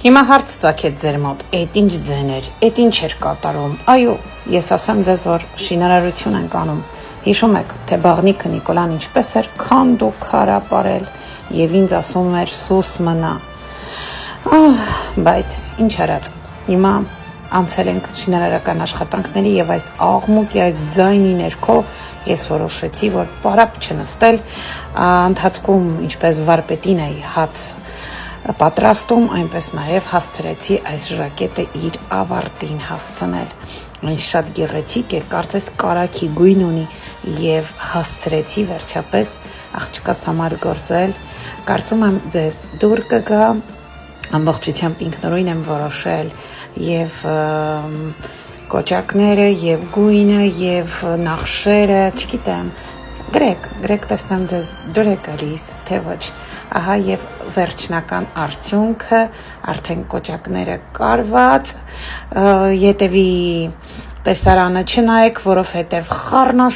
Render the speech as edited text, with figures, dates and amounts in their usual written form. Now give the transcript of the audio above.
Հիմա հարց ծագեց ձեր մոտ, էդ ինչ ձեն էր, էդ ինչ էր կատարում, այո, ես ասեմ ձեզ, որ շինարարություն ենք անում, հիշում եք, թե բաղնիքը Նիկոլան ինչպես էր քանդ ու քարապարել և ինձ ասում էր սուս մնա, բայց ինչ արած, հիմա անցել ենք շինարարական աշխատանքների և այս աղմուկի այս ձայնի ներքո ես որոշեցի, որ պարապ չնստել, ընթացքում ինչպես վարպետին էի հաց պատրաստում, այնպես նաև հասցրեցի այս ժակետը իր ավարտին հասցնել, այն շատ գեղեցիկ է, կարծես կարագի գույն ունի և հասցրեցի վերջապես աղջկաս համար գործել, կարծում եմ ձեզ դուր կգա, ամբողջությամբ ինքնուրույն եմ որոշել և կոճակները և գույնը և նախշերը, չգիտեմ, գրեք տեսնեմ ձեզ դուր է գալիս, թե ոչ, ահա և վերջնական արդյունքը, արդեն կոճակները կարված, ետևի տեսարանը չնայեք, որովհետև խառնաշ